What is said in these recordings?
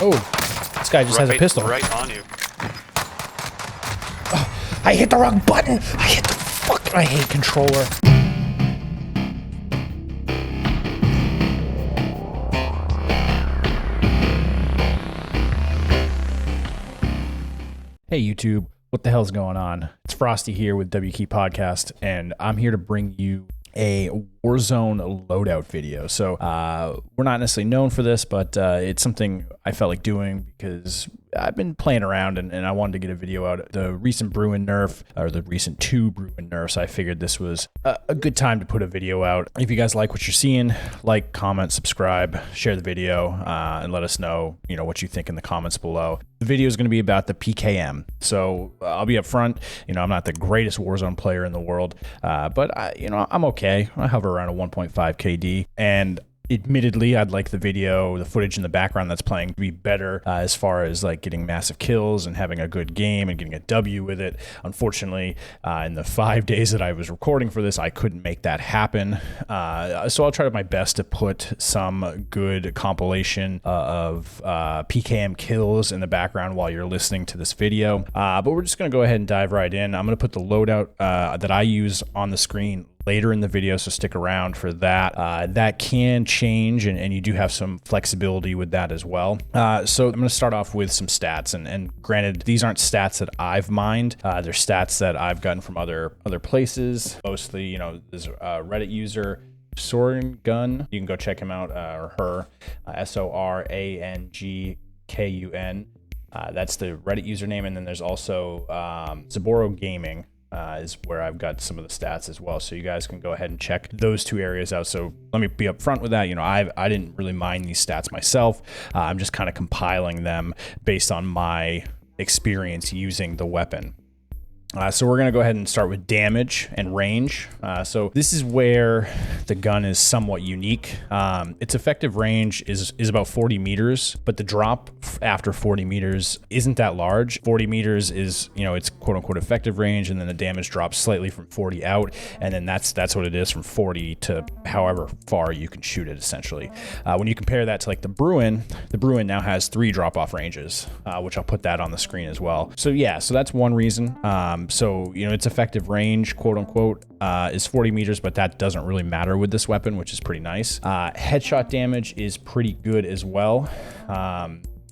Oh, this guy just has a pistol. Right on you. Oh, I hit the wrong button. I hate controller. Hey YouTube, what the hell's going on? It's Frosty here with WKey Podcast, and I'm here to bring you a Warzone Loadout video. So we're not necessarily known for this, but it's something I felt like doing because I've been playing around and I wanted to get a video out. The recent Bruin nerf, or the recent 2 Bruin nerfs, I figured this was a good time to put a video out. If you guys like what you're seeing, like, comment, subscribe, share the video, and let us know, what you think in the comments below. The video is going to be about the PKM. So I'll be up front. I'm not the greatest Warzone player in the world, but I'm okay. I hover around a 1.5 KD, and admittedly, I'd like the footage in the background that's playing to be better as far as like getting massive kills and having a good game and getting a W with it. Unfortunately, in the 5 days that I was recording for this, I couldn't make that happen. So I'll try my best to put some good compilation of PKM kills in the background while you're listening to this video. But we're just going to go ahead and dive right in. I'm going to put the loadout that I use on the screen later in the video, so stick around for that. That can change, and you do have some flexibility with that as well. So I'm going to start off with some stats, and granted, these aren't stats that I've mined. They're stats that I've gotten from other places. Mostly, there's a Reddit user, Soren Gun. You can go check him out, or her, SORANGKUN. That's the Reddit username, and then there's also Zaboro Gaming. Is where I've got some of the stats as well, so you guys can go ahead and check those 2 areas out. So let me be upfront with that. I didn't really mine these stats myself. I'm just kind of compiling them based on my experience using the weapon. So we're going to go ahead and start with damage and range. So this is where the gun is somewhat unique. Its effective range is about 40 meters, but the drop after 40 meters isn't that large. 40 meters is, its quote unquote effective range, and then the damage drops slightly from 40 out, and then that's what it is from 40 to however far you can shoot it, essentially. When you compare that to like the Bruin now has 3 drop-off ranges, which I'll put that on the screen as well. So yeah, so that's one reason. So, its effective range, quote unquote, is 40 meters, but that doesn't really matter with this weapon, which is pretty nice. Headshot damage is pretty good as well.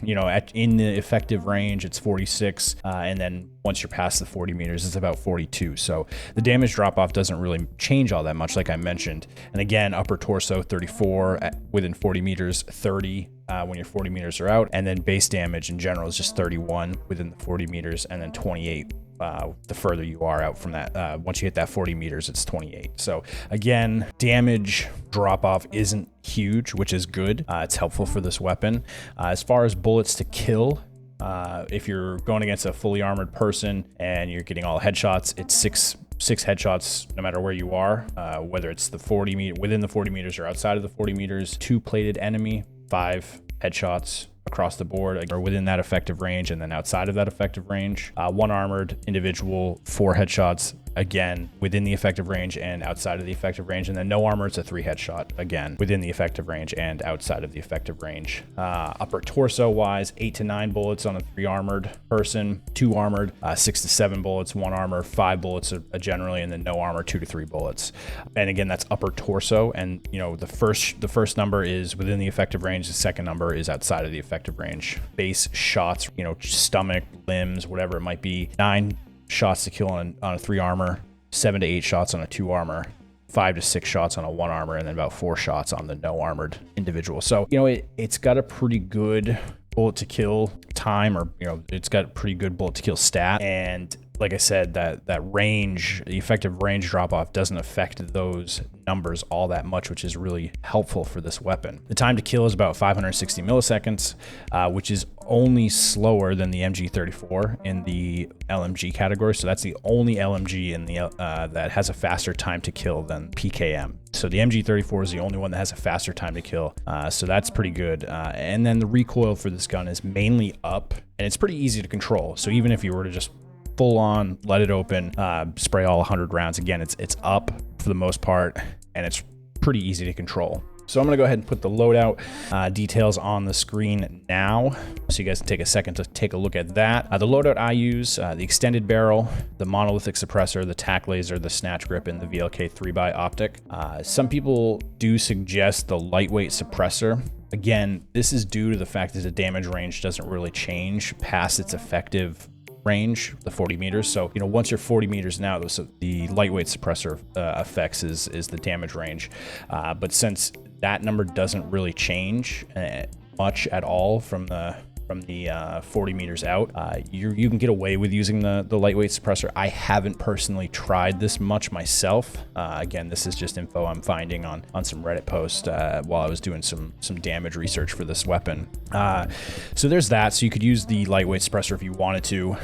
In the effective range, it's 46, and then once you're past the 40 meters, it's about 42. So the damage drop-off doesn't really change all that much, like I mentioned. And again, upper torso, 34, within 40 meters, 30 when your 40 meters are out. And then base damage in general is just 31 within the 40 meters, and then 28 the further you are out from that. Once you hit that 40 meters, it's 28. So again, damage drop-off isn't huge, which is good. It's helpful for this weapon. As far as bullets to kill, if you're going against a fully armored person and you're getting all headshots, it's six headshots no matter where you are, whether it's within the 40 meters or outside of the 40 meters. 2 plated enemy, 5 headshots across the board, or within that effective range, and then outside of that effective range. 1 armored individual, 4 headshots, again within the effective range and outside of the effective range. And then no armor, it's a 3 headshot, again within the effective range and outside of the effective range. Upper torso wise, 8 to 9 bullets on a 3 armored person, 2 armored, 6 to 7 bullets, 1 armor, 5 bullets generally, and then no armor, 2 to 3 bullets. And again, that's upper torso, and the first number is within the effective range, the second number is outside of the effective range. Base shots, stomach, limbs, whatever it might be, 9 shots to kill on a 3 armor, 7 to 8 shots on a 2 armor, 5 to 6 shots on a 1 armor, and then about 4 shots on the no armored individual. So it's got a pretty good bullet to kill time, or it's got a pretty good bullet to kill stat. And like I said, that range, the effective range drop off doesn't affect those numbers all that much, which is really helpful for this weapon. The time to kill is about 560 milliseconds, which is only slower than the MG34 in the LMG category. So that's the only LMG in the that has a faster time to kill than PKM. So the MG34 is the only one that has a faster time to kill. So that's pretty good. And then the recoil for this gun is mainly up, and it's pretty easy to control. So even if you were to just full on, let it open, spray all 100 rounds. Again, it's up for the most part, and it's pretty easy to control. So I'm gonna go ahead and put the loadout details on the screen now, so you guys can take a second to take a look at that. The loadout I use, the extended barrel, the monolithic suppressor, the tac laser, the snatch grip, and the VLK 3x optic. Some people do suggest the lightweight suppressor. Again, this is due to the fact that the damage range doesn't really change past its effective range, the 40 meters. So, you know, once you're 40 meters now, the lightweight suppressor effects is the damage range. But since that number doesn't really change much at all from the 40 meters out, you can get away with using the lightweight suppressor. I haven't personally tried this much myself. Again, this is just info I'm finding on some Reddit post while I was doing some damage research for this weapon. So there's that. So you could use the lightweight suppressor if you wanted to.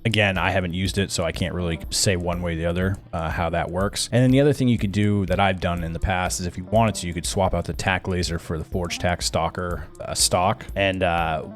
Again, I haven't used it, so I can't really say one way or the other how that works. And then the other thing you could do that I've done in the past is if you wanted to, you could swap out the tac laser for the Forge Tac Stalker stock. And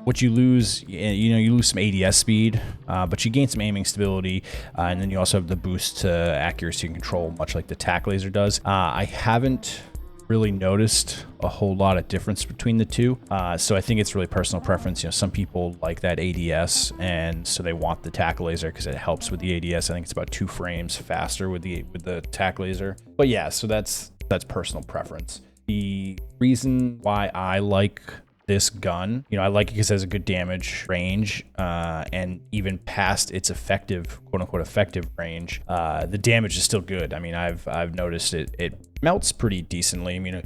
what you lose, you lose some ADS speed, but you gain some aiming stability, and then you also have the boost to accuracy and control, much like the tac laser does. I haven't really noticed a whole lot of difference between the two, so I think it's really personal preference. You know, some people like that ADS, and so they want the tac laser because it helps with the ADS. I think it's about 2 frames faster with the tac laser. But yeah, so that's personal preference. The reason why I like this gun, I like it because it has a good damage range, and even past its effective, quote unquote effective range, the damage is still good. I mean, I've noticed it melts pretty decently. I mean,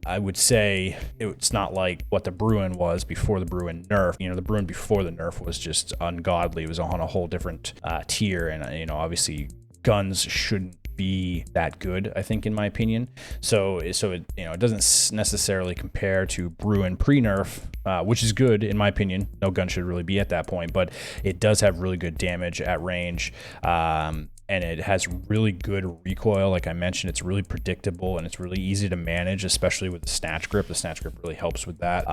I would say it's not like what the Bruin was before the Bruin nerf. The Bruin before the nerf was just ungodly. It was on a whole different tier, and obviously guns shouldn't be that good, I think, in my opinion. So it doesn't necessarily compare to Bruin pre-nerf, which is good in my opinion. No gun should really be at that point, but it does have really good damage at range. And it has really good recoil. Like I mentioned, it's really predictable and it's really easy to manage, especially with the snatch grip. The snatch grip really helps with that.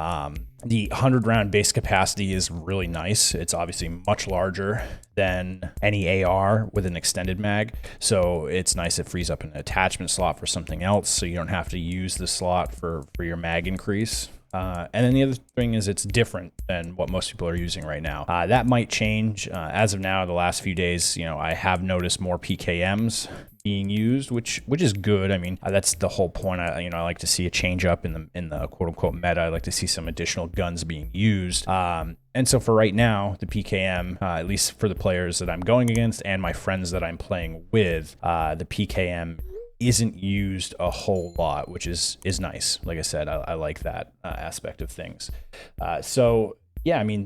The 100 round base capacity is really nice. It's obviously much larger than any AR with an extended mag. So it's nice. It frees up an attachment slot for something else, so you don't have to use the slot for your mag increase. And then the other thing is it's different than what most people are using right now. That might change. As of now, the last few days, I have noticed more PKMs being used, which is good. I mean, that's the whole point. I like to see a change up in the quote unquote meta. I like to see some additional guns being used. And so for right now, the PKM, at least for the players that I'm going against and my friends that I'm playing with, the PKM isn't used a whole lot, which is nice. Like I said, I like that aspect of things. So yeah, I mean,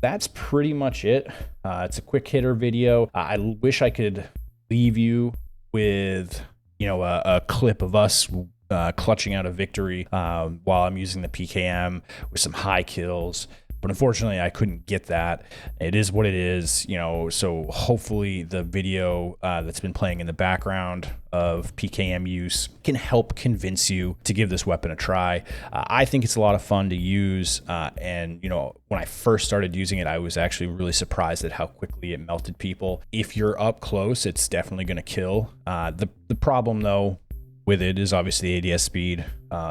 that's pretty much it. It's a quick hitter video. I wish I could leave you with a clip of us clutching out a victory while I'm using the PKM with some high kills. But unfortunately, I couldn't get that. It is what it is, so hopefully the video that's been playing in the background of PKM use can help convince you to give this weapon a try. I think it's a lot of fun to use. And, when I first started using it, I was actually really surprised at how quickly it melted people. If you're up close, it's definitely going to kill. The problem, though, with it is obviously the ADS speed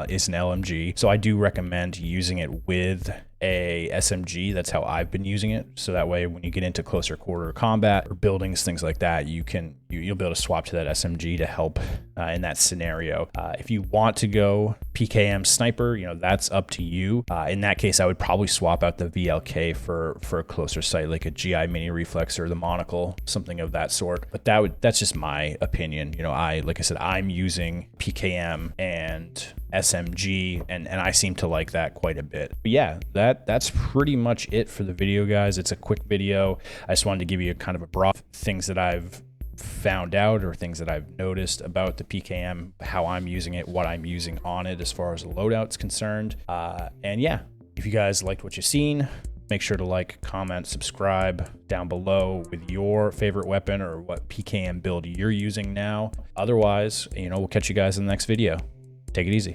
is an LMG. So I do recommend using it with a SMG. That's how I've been using it. So that way, when you get into closer quarter combat or buildings, things like that, you'll be able to swap to that SMG to help in that scenario. If you want to go PKM sniper, that's up to you. In that case, I would probably swap out the VLK for a closer sight, like a GI mini reflex or the monocle, something of that sort. But that's just my opinion. Like I said, I'm using PKM and SMG, and I seem to like that quite a bit. But yeah, that's pretty much it for the video, guys. It's a quick video. I just wanted to give you kind of a broad things that I've found out or things that I've noticed about the PKM, how I'm using it, what I'm using on it as far as the loadout's concerned. And yeah, if you guys liked what you've seen, make sure to like, comment, subscribe down below with your favorite weapon or what PKM build you're using now. Otherwise, we'll catch you guys in the next video. Take it easy.